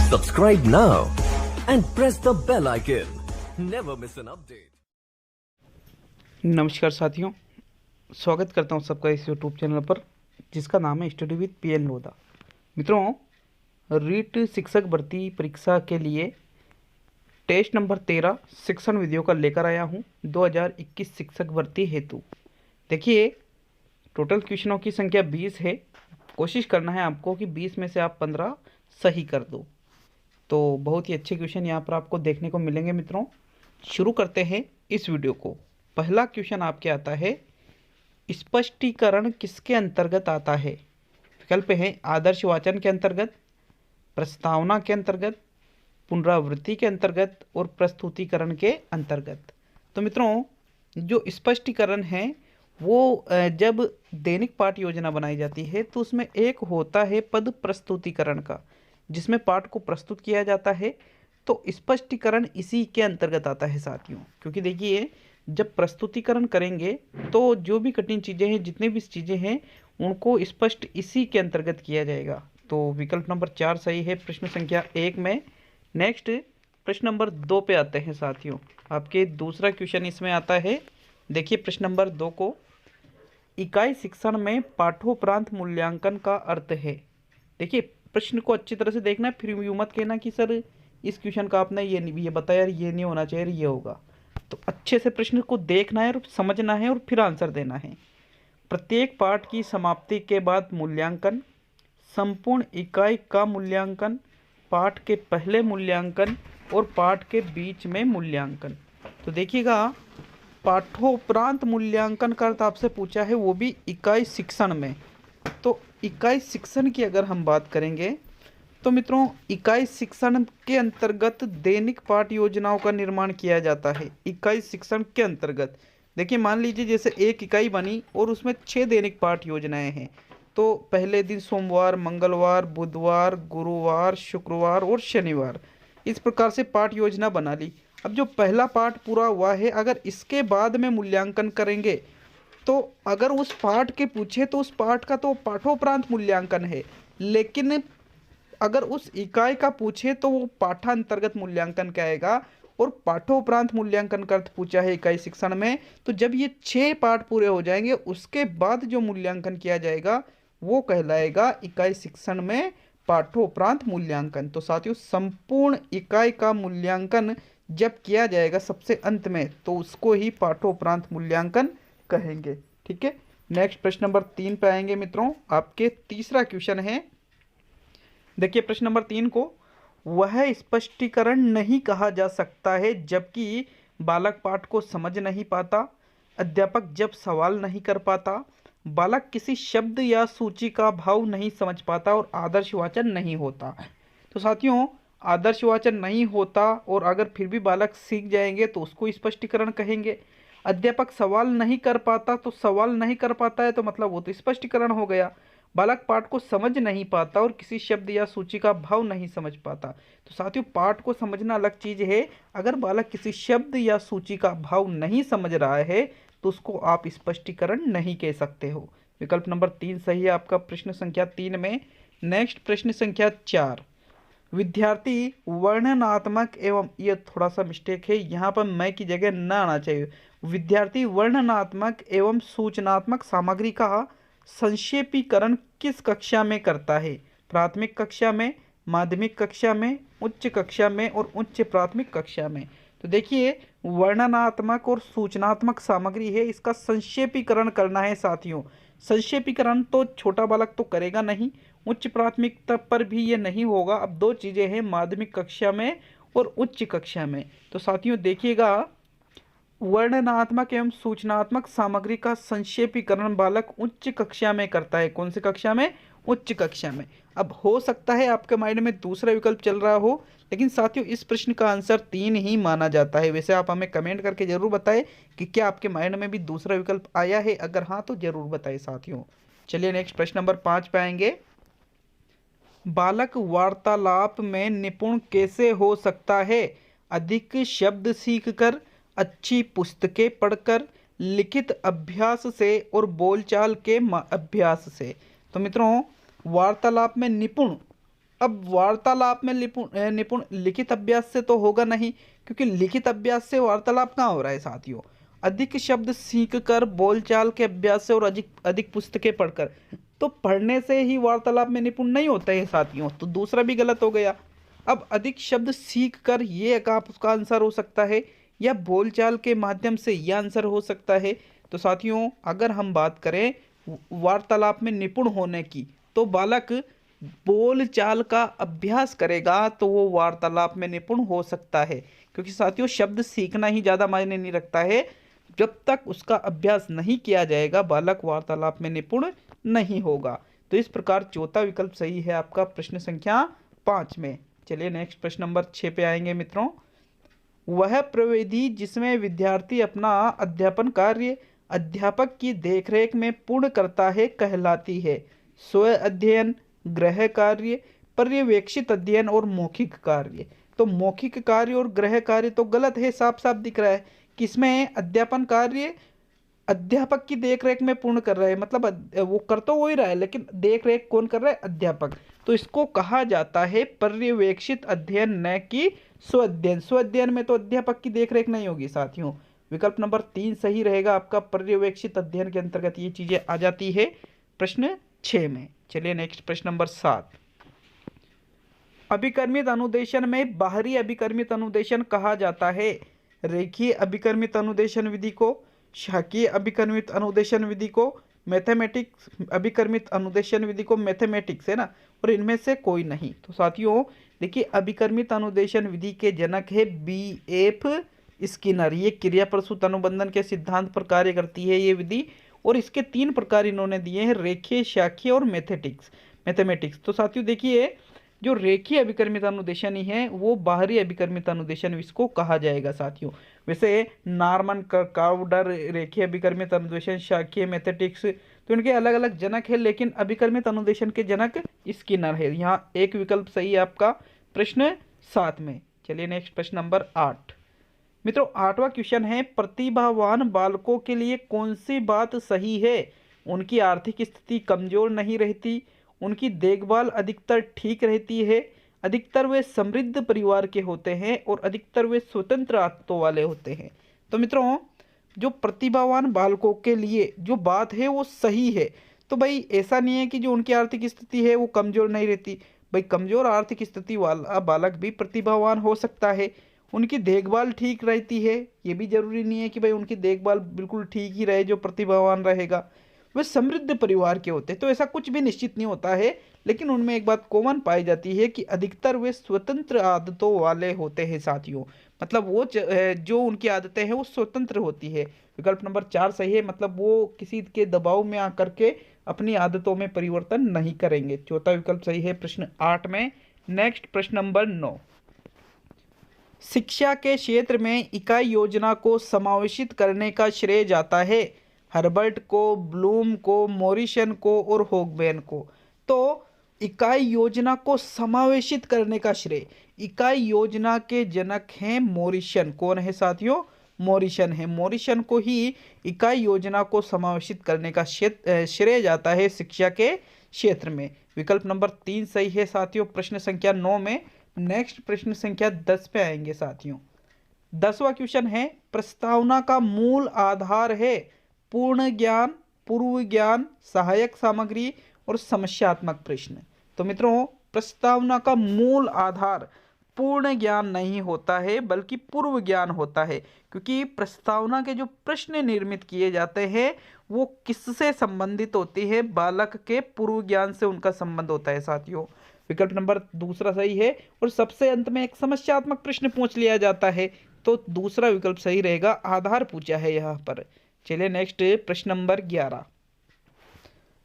Subscribe now and press the bell icon. Never miss an update. नमस्कार साथियों, स्वागत करता हूं सबका इस यूट्यूब चैनल पर जिसका नाम है स्टडी विद पीएन लोधा। मित्रों, रीट शिक्षक भर्ती परीक्षा के लिए टेस्ट नंबर 13 शिक्षण विधियों का लेकर आया हूं 2021 शिक्षक भर्ती हेतु। देखिए, टोटल क्वेश्चनों की संख्या 20 है। कोशिश करना है आपको कि 20 में से आप 15 सही कर दो। तो बहुत ही अच्छे क्वेश्चन यहाँ पर आपको देखने को मिलेंगे। मित्रों, शुरू करते हैं इस वीडियो को। पहला क्वेश्चन आपके आता है, स्पष्टीकरण किसके अंतर्गत आता है? विकल्प है आदर्श वाचन के अंतर्गत, प्रस्तावना के अंतर्गत, पुनरावृत्ति के अंतर्गत और प्रस्तुतिकरण के अंतर्गत। तो मित्रों, जो स्पष्टीकरण है वो जब दैनिक पाठ योजना बनाई जाती है तो उसमें एक होता है पद प्रस्तुतिकरण का, जिसमें पाठ को प्रस्तुत किया जाता है। तो स्पष्टीकरण इसी के अंतर्गत आता है साथियों, क्योंकि देखिए, जब प्रस्तुतिकरण करेंगे तो जो भी कठिन चीज़ें हैं, जितनी भी चीज़ें हैं, उनको स्पष्ट इसी के अंतर्गत किया जाएगा। तो विकल्प नंबर 4 सही है प्रश्न संख्या 1 में। नेक्स्ट प्रश्न नंबर 2 पे आते हैं साथियों। आपके दूसरा क्वेश्चन इसमें आता है। देखिए प्रश्न नंबर 2 को, इकाई शिक्षण में पाठोपरांत मूल्यांकन का अर्थ है। देखिए, प्रश्न को अच्छी तरह से देखना है, फिर यूँ मत कहना कि सर इस क्वेश्चन का आपने ये बताया, ये नहीं होना चाहिए, ये होगा। तो अच्छे से प्रश्न को देखना है और समझना है और फिर आंसर देना है। प्रत्येक पाठ की समाप्ति के बाद मूल्यांकन, संपूर्ण इकाई का मूल्यांकन, पाठ के पहले मूल्यांकन और पाठ के बीच में मूल्यांकन। तो देखिएगा, पाठोपरांत मूल्यांकन का अर्थ आपसे पूछा है, वो भी इकाई शिक्षण में। तो इकाई शिक्षण की अगर हम बात करेंगे तो मित्रों, इकाई शिक्षण के अंतर्गत दैनिक पाठ योजनाओं का निर्माण किया जाता है। इकाई शिक्षण के अंतर्गत देखिए, मान लीजिए जैसे एक इकाई बनी और उसमें 6 दैनिक पाठ योजनाएं हैं। तो पहले दिन सोमवार, मंगलवार, बुधवार, गुरुवार, शुक्रवार और शनिवार, इस प्रकार से पाठ योजना बना ली। अब जो पहला पाठ पूरा हुआ है, अगर इसके बाद में मूल्यांकन करेंगे तो अगर उस पाठ के पूछे तो उस पाठ का तो पाठोपरांत मूल्यांकन है, लेकिन अगर उस इकाई का पूछे तो वो पाठांतर्गत मूल्यांकन कहेगा। और पाठोपरांत मूल्यांकन का अर्थ पूछा है इकाई शिक्षण में, तो जब ये 6 पाठ पूरे हो जाएंगे उसके बाद जो मूल्यांकन किया जाएगा वो कहलाएगा इकाई शिक्षण में पाठोपरांत मूल्यांकन। तो साथियों, संपूर्ण इकाई का मूल्यांकन जब किया जाएगा सबसे अंत में, तो उसको ही पाठोपरांत मूल्यांकन कहेंगे। ठीक है, नेक्स्ट प्रश्न नंबर 3 पे आएंगे मित्रों। आपके तीसरा क्वेश्चन है। देखिए प्रश्न नंबर 3 को, वह स्पष्टीकरण नहीं कहा जा सकता है जबकि बालक पाठ को समझ नहीं पाता, अध्यापक जब सवाल नहीं कर पाता, बालक किसी शब्द या सूची का भाव नहीं समझ पाता और आदर्श वाचन नहीं होता। तो साथियों, आदर्श वाचन नहीं होता और अगर फिर भी बालक सीख जाएंगे तो उसको स्पष्टीकरण कहेंगे। अध्यापक सवाल नहीं कर पाता, तो सवाल नहीं कर पाता है तो मतलब वो तो स्पष्टीकरण हो गया। बालक पाठ को समझ नहीं पाता और किसी शब्द या सूची का भाव नहीं समझ पाता। तो साथियों, पाठ को समझना अलग चीज है, अगर बालक किसी शब्द या सूची का भाव नहीं समझ रहा है तो उसको आप स्पष्टीकरण नहीं कह सकते हो। विकल्प नंबर 3 सही है आपका प्रश्न संख्या 3 में। नेक्स्ट प्रश्न संख्या 4, विद्यार्थी वर्णनात्मक एवं, ये थोड़ा सा मिस्टेक है, यहाँ पर मैं की जगह ना आना चाहिए। विद्यार्थी वर्णनात्मक एवं सूचनात्मक सामग्री का संक्षेपीकरण किस कक्षा में करता है? प्राथमिक कक्षा में, माध्यमिक कक्षा में, उच्च कक्षा में और उच्च प्राथमिक कक्षा में। तो देखिए, वर्णनात्मक और सूचनात्मक सामग्री है, इसका संक्षेपीकरण करना है साथियों। संक्षेपीकरण तो छोटा बालक तो करेगा नहीं, उच्च प्राथमिकता पर भी ये नहीं होगा। अब 2 चीज़ें हैं, माध्यमिक कक्षा में और उच्च कक्षा में। तो साथियों देखिएगा, वर्णनात्मक एवं सूचनात्मक सामग्री का संक्षेपीकरण बालक उच्च कक्षा में करता है। कौन सी कक्षा में? उच्च कक्षा में। अब हो सकता है आपके माइंड में दूसरा विकल्प चल रहा हो, लेकिन साथियों इस प्रश्न का आंसर 3 ही माना जाता है। वैसे आप हमें कमेंट करके जरूर बताएं कि क्या आपके माइंड में भी दूसरा विकल्प आया है, अगर हाँ तो जरूर बताएं साथियों। चलिए नेक्स्ट प्रश्न नंबर 5 पे आएंगे। बालक वार्तालाप में निपुण कैसे हो सकता है? अधिक शब्द सीखकर, अच्छी पुस्तकें पढ़कर, लिखित अभ्यास से और बोलचाल के अभ्यास से। तो मित्रों, वार्तालाप में निपुण अब वार्तालाप में निपुण लिखित अभ्यास से तो होगा नहीं, क्योंकि लिखित अभ्यास से वार्तालाप कहाँ हो रहा है साथियों। अधिक शब्द सीख कर, बोलचाल के अभ्यास से और अधिक अधिक पुस्तकें पढ़कर, तो पढ़ने से ही वार्तालाप में निपुण नहीं होते हैं साथियों, तो दूसरा भी गलत हो गया। अब अधिक शब्द सीख कर, ये का उसका आंसर हो सकता है, या बोलचाल के माध्यम से यह आंसर हो सकता है। तो साथियों अगर हम बात करें वार्तालाप में निपुण होने की, तो बालक बोलचाल का अभ्यास करेगा तो वो वार्तालाप में निपुण हो सकता है, क्योंकि साथियों शब्द सीखना ही ज़्यादा मायने नहीं रखता है। जब तक उसका अभ्यास नहीं किया जाएगा बालक वार्तालाप में निपुण नहीं होगा। तो इस प्रकार चौथा विकल्प सही है आपका प्रश्न संख्या 5 में। चलिए नेक्स्ट प्रश्न नंबर 6 पे आएंगे मित्रों। वह प्रविधि जिसमें विद्यार्थी अपना अध्यापन कार्य अध्यापक की देखरेख में पूर्ण करता है कहलाती है स्व अध्ययन, गृह कार्य, पर्यवेक्षित अध्ययन और मौखिक कार्य। तो मौखिक कार्य और गृह कार्य तो गलत है, साफ साफ दिख रहा है कि इसमें अध्यापन कार्य अध्यापक की देखरेख में पूर्ण कर रहा है, मतलब वो कर तो वो ही रहा है लेकिन देखरेख कौन कर रहा है, अध्यापक। तो इसको कहा जाता है पर्यवेक्षित अध्ययन, न कि स्व अध्ययन। स्व अध्ययन में तो अध्यापक की देखरेख नहीं होगी साथियों। विकल्प नंबर 3 सही रहेगा आपका, पर्यवेक्षित अध्ययन के अंतर्गत ये चीजें आ जाती है प्रश्न 6 में। चलिए नेक्स्ट प्रश्न नंबर 7। अभिकर्मित अनुदेशन में बाहरी अभिकर्मित अनुदेशन कहा जाता है रेखीय अभिकर्मित अनुदेशन विधि को, शाखीय अभिकर्मित अनुदेशन विधि को, मैथमेटिक्स अभिकर्मित अनुदेशन विधि को, मैथमेटिक्स है ना, और इनमें से कोई नहीं। तो साथियों देखिए अभिकर्मित अनुदेशन विधि के जनक है B.F. स्किनर। ये क्रिया प्रसूत अनुबंधन के सिद्धांत पर कार्य करती है ये विधि, और इसके 3 प्रकार इन्होंने दिए हैं, रेखीय, शाखीय और मैथमेटिक्स। तो साथियों देखिए जो रेखीय अभिकर्मित अनुदेशन ही है वो बाहरी अभिकर्मित अनुदेशन इसको कहा जाएगा साथियों। वैसे नार्मन काउडर रेखीय अभिकर्मित अनुदेशन, शाखीय, मैथमेटिक्स, तो इनके अलग अलग जनक है, लेकिन अभिकर्मित अनुदेशन के जनक स्किनर है। यहाँ एक विकल्प सही है आपका प्रश्न 7 में। चलिए नेक्स्ट प्रश्न नंबर 8 मित्रों। 8वां क्वेश्चन है प्रतिभावान बालकों के लिए कौन सी बात सही है। उनकी आर्थिक स्थिति कमजोर नहीं रहती, उनकी देखभाल अधिकतर ठीक रहती है, अधिकतर वे समृद्ध परिवार के होते हैं और अधिकतर वे स्वतंत्र आदतों वाले होते हैं। तो मित्रों जो प्रतिभावान बालकों के लिए जो बात है वो सही है। तो भाई ऐसा नहीं है कि जो उनकी आर्थिक स्थिति है वो कमजोर नहीं रहती, भाई कमजोर आर्थिक स्थिति वाला बालक भी प्रतिभावान हो सकता है। उनकी देखभाल ठीक रहती है, ये भी जरूरी नहीं है कि भाई उनकी देखभाल बिल्कुल ठीक ही रहे जो प्रतिभावान रहेगा। वे समृद्ध परिवार के होते हैं, तो ऐसा कुछ भी निश्चित नहीं होता है, लेकिन उनमें एक बात कॉमन पाई जाती है कि अधिकतर वे स्वतंत्र आदतों वाले होते हैं साथियों। मतलब वो जो उनकी आदतें हैं वो स्वतंत्र होती है। विकल्प नंबर 4 सही है, मतलब वो किसी के दबाव में आकर के अपनी आदतों में परिवर्तन नहीं करेंगे। चौथा विकल्प सही है प्रश्न 8 में। नेक्स्ट प्रश्न नंबर 9। शिक्षा के क्षेत्र में इकाई योजना को समावेशित करने का श्रेय जाता है हर्बर्ट को, ब्लूम को, मॉरिसन को और होगबेन को। तो इकाई योजना को समावेशित करने का श्रेय इकाई योजना के जनक हैं मॉरिसन। कौन है साथियों, मॉरिसन है। मॉरिसन को ही इकाई योजना को समावेशित करने का श्रेय जाता है शिक्षा के क्षेत्र में। विकल्प नंबर 3 सही है साथियों प्रश्न संख्या 9 में। नेक्स्ट प्रश्न संख्या 10 पे आएंगे साथियों। 10वां क्वेश्चन है प्रस्तावना का मूल आधार है पूर्ण ज्ञान, पूर्व ज्ञान, सहायक सामग्री और समस्यात्मक प्रश्न। तो मित्रों प्रस्तावना का मूल आधार पूर्ण ज्ञान नहीं होता है बल्कि पूर्व ज्ञान होता है, क्योंकि प्रस्तावना के जो प्रश्न निर्मित किए जाते हैं वो किससे संबंधित होती है, बालक के पूर्व ज्ञान से उनका संबंध होता है साथियों। विकल्प नंबर 2 सही है, और सबसे अंत में एक समस्यात्मक प्रश्न पूछ लिया जाता है, तो दूसरा विकल्प सही रहेगा, आधार पूछा है यहाँ पर। चलिए नेक्स्ट प्रश्न नंबर 11।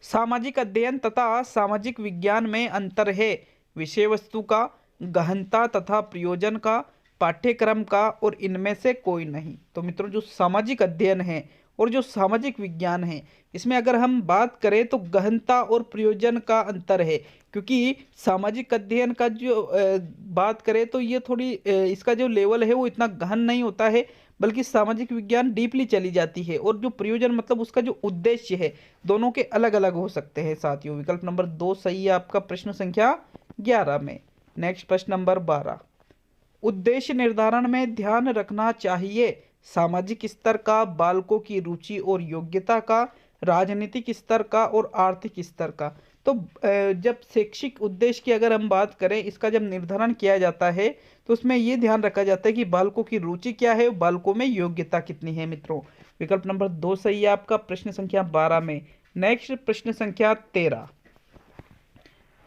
सामाजिक अध्ययन तथा सामाजिक विज्ञान में अंतर है विषय वस्तु का, गहनता तथा प्रयोजन का, पाठ्यक्रम का और इनमें से कोई नहीं। तो मित्रों जो सामाजिक अध्ययन है और जो सामाजिक विज्ञान है इसमें अगर हम बात करें तो गहनता और प्रयोजन का अंतर है, क्योंकि सामाजिक अध्ययन का जो बात करें तो ये थोड़ी इसका जो लेवल है वो इतना गहन नहीं होता है, बल्कि सामाजिक विज्ञान डीपली चली जाती है। और जो प्रयोजन मतलब उसका जो उद्देश्य है दोनों के अलग अलग हो सकते हैं साथियों। विकल्प नंबर 2 सही है आपका प्रश्न संख्या 11 में। नेक्स्ट प्रश्न नंबर 12, उद्देश्य निर्धारण में ध्यान रखना चाहिए सामाजिक स्तर का, बालकों की रुचि और योग्यता का, राजनीतिक स्तर का और आर्थिक स्तर का। तो जब शैक्षिक उद्देश्य की अगर हम बात करें, इसका जब निर्धारण किया जाता है तो उसमें ये ध्यान रखा जाता है कि बालकों की रुचि क्या है, बालकों में योग्यता कितनी है मित्रों। विकल्प नंबर 2 सही है आपका प्रश्न संख्या 12 में। नेक्स्ट प्रश्न संख्या 13,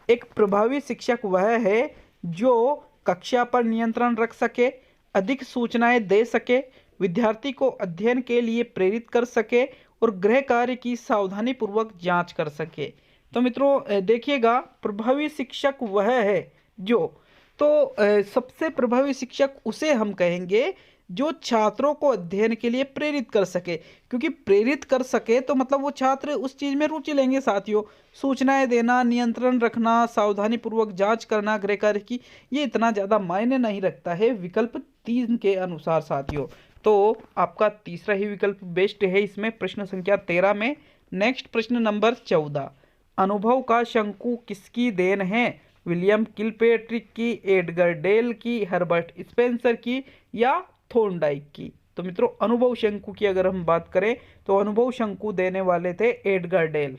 एक प्रभावी शिक्षक वह है जो कक्षा पर नियंत्रण रख सके, अधिक सूचनाएं दे सके, विद्यार्थी को अध्ययन के लिए प्रेरित कर सके और गृह कार्य की सावधानी पूर्वक जांच कर सके। तो मित्रों देखिएगा, प्रभावी शिक्षक वह है जो, तो सबसे प्रभावी शिक्षक उसे हम कहेंगे जो छात्रों को अध्ययन के लिए प्रेरित कर सके, क्योंकि प्रेरित कर सके तो मतलब वो छात्र उस चीज में रुचि लेंगे साथियों। सूचनाएं देना, नियंत्रण रखना, सावधानी पूर्वक जांच करना गृह कार्य की, ये इतना ज्यादा मायने नहीं रखता है विकल्प 3 के अनुसार साथियों। तो आपका तीसरा ही विकल्प बेस्ट है इसमें प्रश्न संख्या 13 में। नेक्स्ट प्रश्न नंबर 14, अनुभव का शंकु किसकी देन है, विलियम किलपेट्रिक की, एडगर डेल की, हर्बर्ट स्पेंसर की या थॉर्नडाइक की। तो मित्रों अनुभव शंकु की अगर हम बात करें तो अनुभव शंकु देने वाले थे एडगर डेल।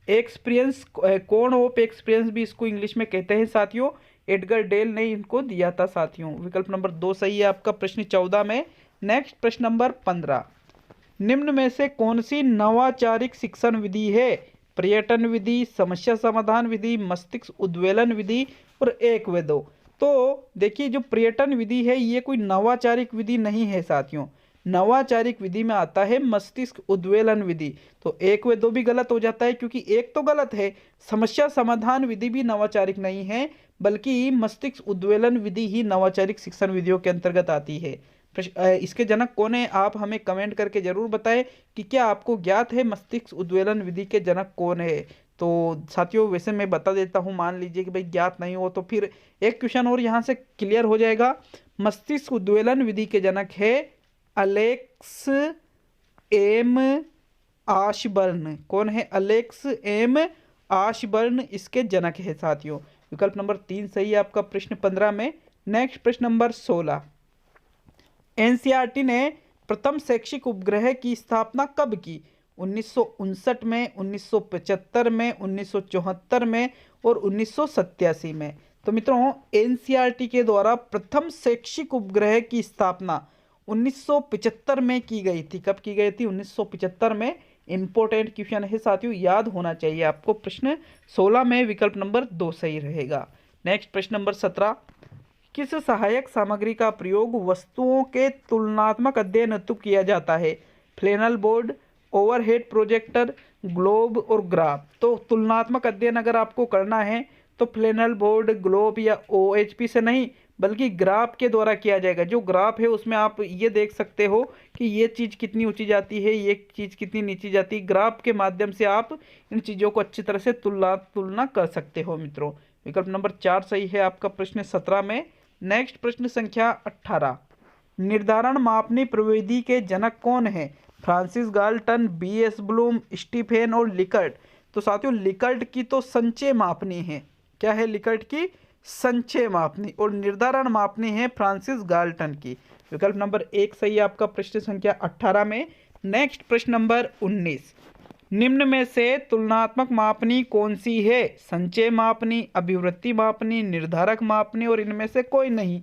एक्सपीरियंस, कोण ऑफ एक्सपीरियंस भी इसको इंग्लिश में कहते हैं साथियों, एडगर डेल ने इनको दिया था साथियों। विकल्प नंबर 2 सही है आपका प्रश्न 14 में। नेक्स्ट प्रश्न नंबर 15, निम्न में से कौन सी नवाचारिक शिक्षण विधि है, पर्यटन विधि, समस्या समाधान विधि, मस्तिष्क उद्वेलन विधि और एक व दो। तो देखिए जो पर्यटन विधि है ये कोई नवाचारिक विधि नहीं है साथियों। नवाचारिक विधि में आता है मस्तिष्क उद्वेलन विधि। तो एक व दो भी गलत हो जाता है, क्योंकि एक तो गलत है, समस्या समाधान विधि भी नवाचारिक नहीं है, बल्कि मस्तिष्क उद्वेलन विधि ही नवाचारिक शिक्षण विधियों के अंतर्गत आती है। इसके जनक कौन है आप हमें कमेंट करके जरूर बताएं कि क्या आपको ज्ञात है मस्तिष्क उद्वेलन विधि के जनक कौन है। तो साथियों वैसे मैं बता देता हूं, मान लीजिए कि भाई ज्ञात नहीं हो तो फिर एक क्वेश्चन और यहां से क्लियर हो जाएगा। मस्तिष्क उद्वेलन विधि के जनक है अलेक्स एम आशबर्न। कौन है? अलेक्स एम आशबर्न इसके जनक है साथियों। विकल्प नंबर 3 सही है आपका प्रश्न 15 में। नेक्स्ट प्रश्न नंबर 16, एनसीईआरटी ने प्रथम शैक्षिक उपग्रह की स्थापना कब की? 1959 में, 1975 में, 1974 में और 1987 में। तो मित्रों एनसीईआरटी के द्वारा प्रथम शैक्षिक उपग्रह की स्थापना 1975 में की गई थी। कब की गई थी? 1975 में। इंपॉर्टेंट क्वेश्चन है साथियों, याद होना चाहिए आपको। प्रश्न 16 में विकल्प नंबर 2 सही रहेगा। नेक्स्ट प्रश्न नंबर 17, किस सहायक सामग्री का प्रयोग वस्तुओं के तुलनात्मक अध्ययन हेतु किया जाता है? Flannel board, overhead projector, globe और ग्राफ। तो तुलनात्मक अध्ययन अगर आपको करना है तो फ्लैनल बोर्ड, ग्लोब या ओएचपी से नहीं बल्कि ग्राफ के द्वारा किया जाएगा। जो ग्राफ है उसमें आप ये देख सकते हो कि ये चीज़ कितनी ऊंची जाती है, ये चीज़ कितनी नीचे जाती है। ग्राफ के माध्यम से आप इन चीज़ों को अच्छी तरह से तुलना कर सकते हो मित्रों। विकल्प नंबर 4 सही है आपका प्रश्न 17 में। नेक्स्ट प्रश्न संख्या 18, निर्धारण मापनी प्रविधि के जनक कौन है? Francis Galton, B S Bloom, Stephen और लिकर्ट। तो साथियों लिकर्ट की तो संचय मापनी है। क्या है लिकर्ट की? संचय मापनी। और निर्धारण मापनी है फ्रांसिस गाल्टन की। विकल्प नंबर 1 सही है आपका प्रश्न संख्या 18 में। नेक्स्ट प्रश्न नंबर 19, निम्न में से तुलनात्मक मापनी कौन सी है? संचय मापनी, अभिवृत्ति मापनी, निर्धारक मापनी और इनमें से कोई नहीं।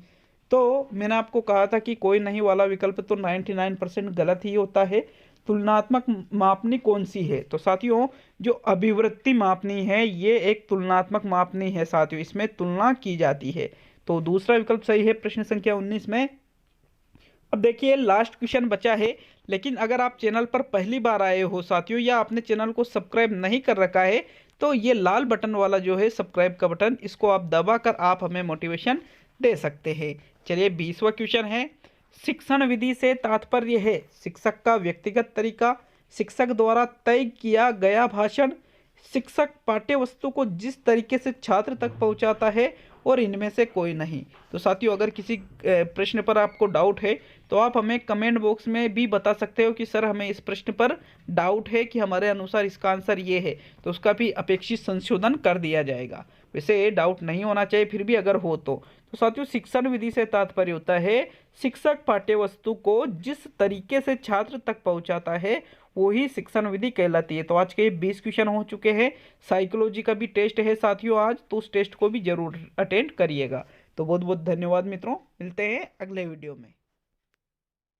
तो मैंने आपको कहा था कि कोई नहीं वाला विकल्प तो 99% गलत ही होता है। तुलनात्मक मापनी कौन सी है? तो साथियों जो अभिवृत्ति मापनी है ये एक तुलनात्मक मापनी है साथियों, इसमें तुलना की जाती है। तो दूसरा विकल्प सही है प्रश्न संख्या 19 में। अब देखिए लास्ट क्वेश्चन बचा है, लेकिन अगर आप चैनल पर पहली बार आए हो साथियों या आपने चैनल को सब्सक्राइब नहीं कर रखा है तो ये लाल बटन वाला जो है सब्सक्राइब का बटन, इसको आप दबाकर आप हमें मोटिवेशन दे सकते हैं। चलिए 20वां क्वेश्चन है, शिक्षण विधि से तात्पर्य है शिक्षक का व्यक्तिगत तरीका, शिक्षक द्वारा तय किया गया भाषण, शिक्षक पाठ्य वस्तु को जिस तरीके से छात्र तक पहुंचाता है और इनमें से कोई नहीं। तो साथियों, अगर किसी प्रश्न पर आपको डाउट है तो आप हमें कमेंट बॉक्स में भी बता सकते हो कि सर हमें इस प्रश्न पर डाउट है कि हमारे अनुसार इसका आंसर ये है, तो उसका भी अपेक्षित संशोधन कर दिया जाएगा। वैसे डाउट नहीं होना चाहिए, फिर भी अगर हो तो साथियों, शिक्षण विधि से तात्पर्य होता है शिक्षक पाठ्य वस्तु को जिस तरीके से छात्र तक पहुंचाता है वही शिक्षण विधि कहलाती है। तो आज के 20 क्वेश्चन हो चुके हैं। साइकोलॉजी का भी टेस्ट है साथियों आज, तो उस टेस्ट को भी जरूर अटेंड करिएगा। तो बहुत बहुत धन्यवाद मित्रों, मिलते हैं अगले वीडियो में।